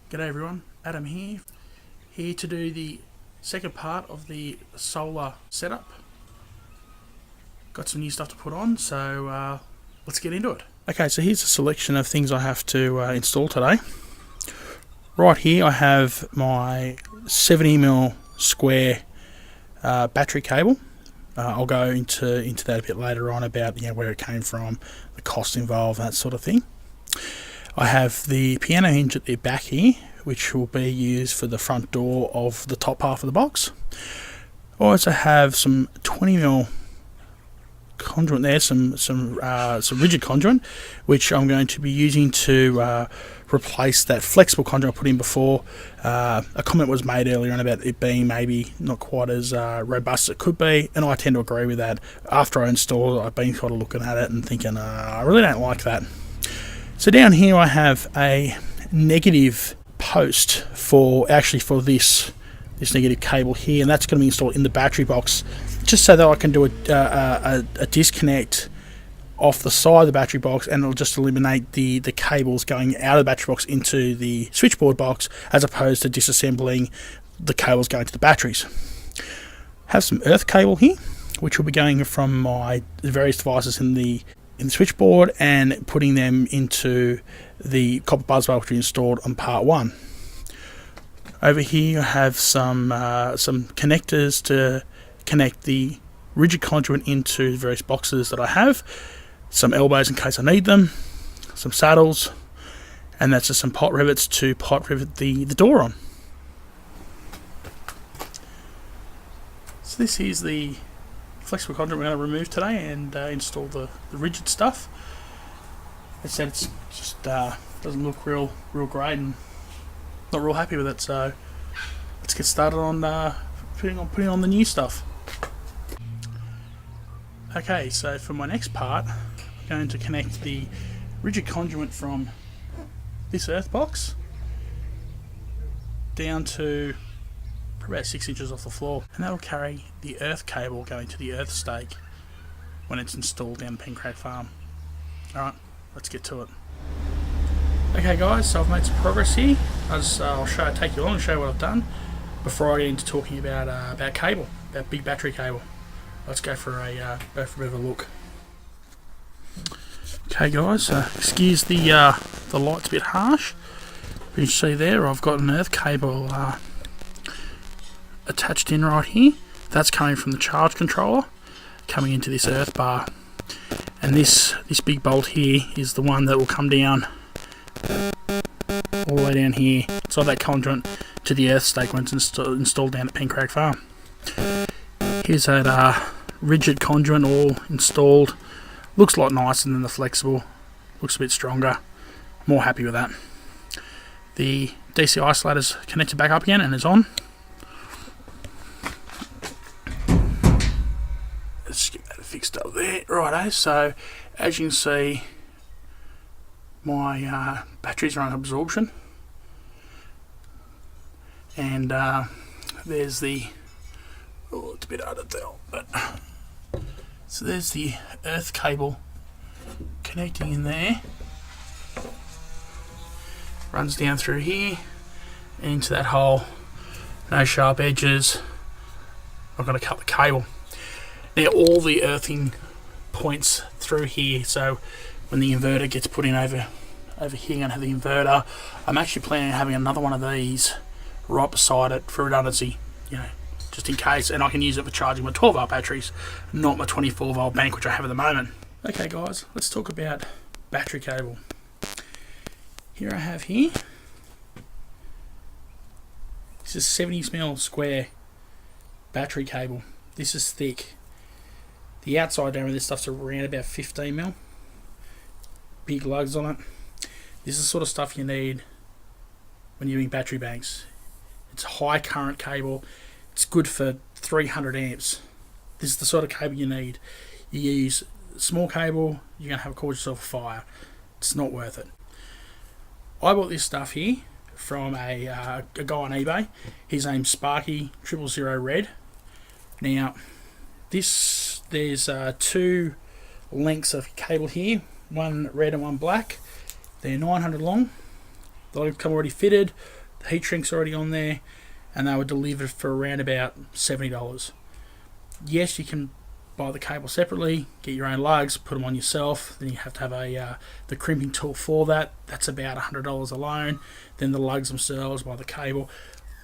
G'day everyone, Adam here to do the second part of the solar setup. Got some new stuff to put on, so let's get into it. Okay, so here's a selection of things I have to install today. Right here I have my 70mm square battery cable. I'll go into that a bit later on about where it came from, the cost involved, that sort of thing. I have the piano hinge at the back here, which will be used for the front door of the top half of the box. I also have some 20mm conduit there, some rigid conduit, which I'm going to be using to replace that flexible conduit I put in before. A comment was made earlier on about it being maybe not quite as robust as it could be, and I tend to agree with that. After I installed it, I've been kind of looking at it and thinking, I really don't like that. So down here I have a negative post for this negative cable here, and that's going to be installed in the battery box, just so that I can do a disconnect off the side of the battery box, and it'll just eliminate the cables going out of the battery box into the switchboard box, as opposed to disassembling the cables going to the batteries. Have some earth cable here, which will be going from my various devices in the switchboard and putting them into the copper buzz bar which we installed on part 1. Over here I have some connectors to connect the rigid conduit into the various boxes that I have, some elbows in case I need them, some saddles, and that's just some pot rivets to pot rivet the door on. So this is the flexible conduit we're going to remove today and install the rigid stuff. As I said, it's just doesn't look real great, and not real happy with it. So let's get started on putting on the new stuff. Okay, so for my next part, I'm going to connect the rigid conduit from this earth box down to about 6 inches off the floor, and that'll carry the earth cable going to the earth stake when it's installed down Pencrack Farm. Alright, let's get to it. Okay guys, so I've made some progress here. I'll take you along and show you what I've done before I get into talking about cable, about big battery cable. Let's go for a bit of a look. Okay guys, excuse the light's a bit harsh. You can see there I've got an earth cable attached in right here. That's coming from the charge controller coming into this earth bar, and this big bolt here is the one that will come down all the way down here inside that conduit to the earth stake when it's installed down at Pencrack Farm. Here's that rigid conduit all installed. Looks a lot nicer than the flexible, looks a bit stronger. More happy with that. The DC isolator's connected back up again and is on. Let's get that fixed up there. Righto, so as you can see, my batteries are on absorption, and there's the, it's a bit hard to tell, but so there's the earth cable connecting in there, runs down through here into that hole. No sharp edges. I've got to cut the cable. Now all the earthing points through here, so when the inverter gets put in over here, I'm going to have the inverter. I'm actually planning on having another one of these right beside it for redundancy, just in case, and I can use it for charging my 12-volt batteries, not my 24-volt bank, which I have at the moment. Okay guys, let's talk about battery cable. Here I have this is 70mm square battery cable. This is thick. The outside diameter of this stuff's around about 15mm. Big lugs on it. This is the sort of stuff you need when you're doing battery banks. It's high current cable. It's good for 300 amps. This is the sort of cable you need. You use small cable, you're going to have caught yourself a fire. It's not worth it. I bought this stuff here from a guy on eBay. His name's Sparky000 Red. Now, there's 2 lengths of cable here, one red and one black. They're 900 long. They'll come already fitted. The heat shrink's already on there, and they were delivered for around about $70. Yes, you can buy the cable separately, get your own lugs, put them on yourself. Then you have to have the crimping tool for that. That's about $100 alone. Then the lugs themselves, buy the cable.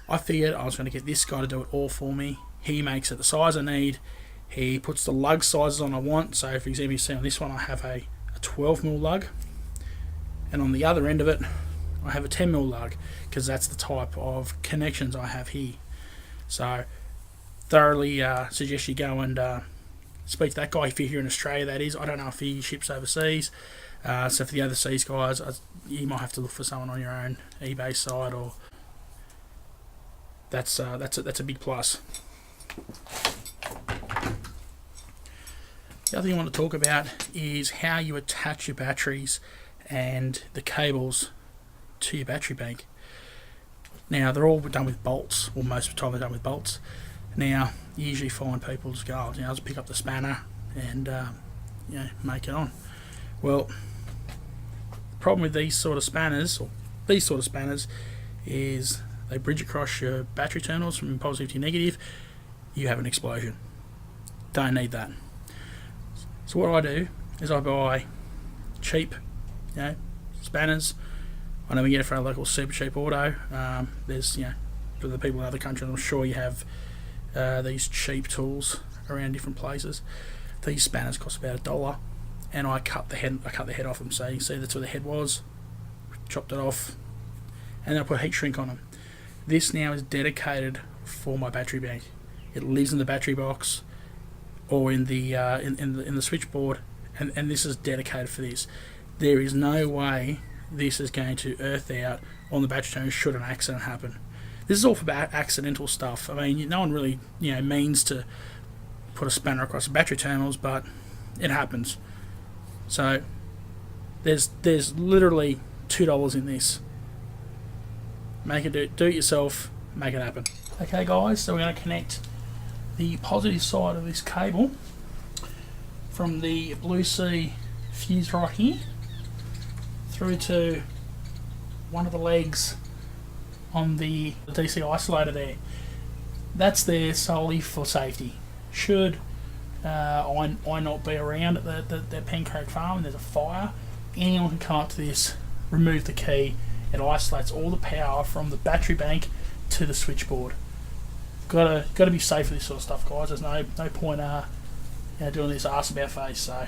I figured I was going to get this guy to do it all for me. He makes it the size I need. He puts the lug sizes on I want. So for example, you see on this one I have a 12mm lug, and on the other end of it I have a 10mm lug, because that's the type of connections I have here. So thoroughly suggest you go and speak to that guy if you're here in Australia, that is. I don't know if he ships overseas. So for the overseas guys, you might have to look for someone on your own eBay site, or that's a big plus. The other thing I want to talk about is how you attach your batteries and the cables to your battery bank. Now, they're all done with bolts, or most of the time they're done with bolts. Now, you usually find people just go, I'll just pick up the spanner and make it on. Well, the problem with these sort of spanners, is they bridge across your battery terminals from positive to negative. You have an explosion. Don't need that. So what I do is I buy cheap, spanners. I know we get it from our local Super Cheap Auto. There's, for the people in other countries, I'm sure you have these cheap tools around different places. These spanners cost about $1, and I cut the head off them. So you can see that's where the head was. Chopped it off, and then I put heat shrink on them. This now is dedicated for my battery bank. It lives in the battery box, or in the in the switchboard, and this is dedicated for this. There is no way this is going to earth out on the battery terminal should an accident happen. This is all for accidental stuff. I mean, no one really means to put a spanner across the battery terminals, but it happens. So there's literally $2 in this. Make it do it yourself. Make it happen. Okay, guys. So we're going to connect the positive side of this cable from the Blue Sea fuse right here through to one of the legs on the DC isolator there. That's there solely for safety. Should I not be around at the Pancake Farm and there's a fire, anyone can come up to this, remove the key. It isolates all the power from the battery bank to the switchboard. Got to be safe for this sort of stuff, guys. There's no point doing this arse about face. So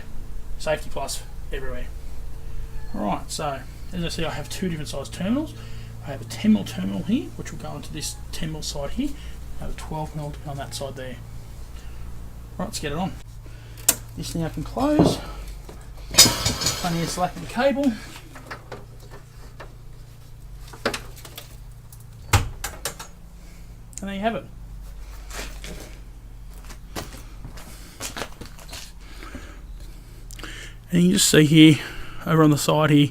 safety plus everywhere. Alright, so as I said, I have two different size terminals. I have a 10mm terminal here, which will go into this 10mm side here. I have a 12mm on that side there. Right, let's get it on. This now can close. Plenty of slack in the cable. And there you have it. And you can just see here, over on the side here,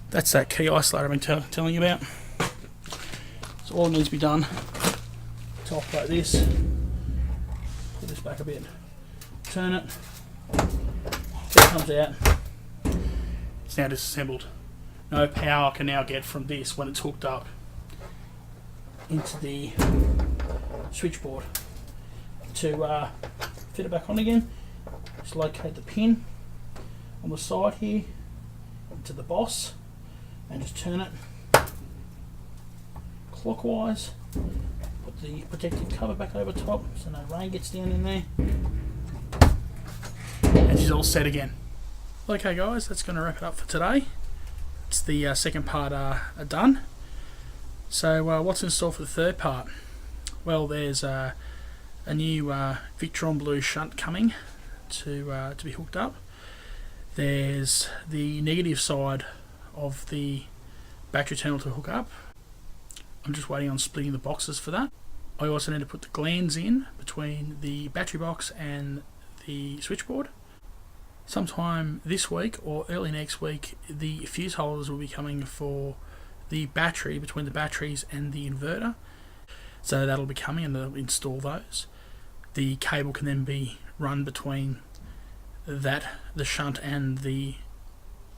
that's that key isolator I've been telling you about. So all that needs to be done to operate this, put this back a bit, turn it, it comes out, it's now disassembled. No power can now get from this when it's hooked up into the switchboard. To fit it back on again, just locate the pin on the side here into the boss and just turn it clockwise. Put the protective cover back over top so no rain gets down in there, and she's all set again. Okay guys, that's going to wrap it up for today. It's the second part done. So what's in store for the third part? Well, there's a new Victron Blue shunt coming to be hooked up. There's the negative side of the battery terminal to hook up. I'm just waiting on splitting the boxes for that. I also need to put the glands in between the battery box and the switchboard. Sometime this week or early next week, the fuse holders will be coming for the battery, between the batteries and the inverter. So that'll be coming and they'll install those. The cable can then be run between the shunt and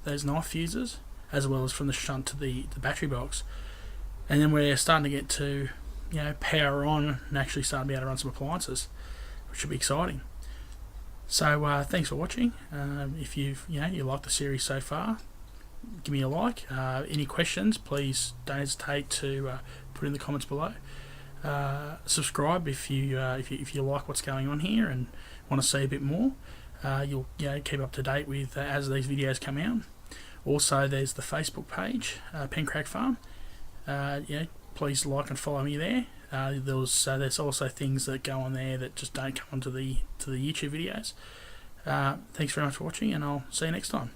those knife fuses, as well as from the shunt to the battery box. And then we're starting to get to, power on and actually starting to be able to run some appliances, which should be exciting. So thanks for watching. If you like the series so far, give me a like. Any questions, please don't hesitate to put in the comments below. Subscribe if you like what's going on here and want to see a bit more. You'll keep up to date with as these videos come out. Also, there's the Facebook page, Pencrack Farm. Please like and follow me there. There's also things that go on there that just don't come onto the YouTube videos. Thanks very much for watching, and I'll see you next time.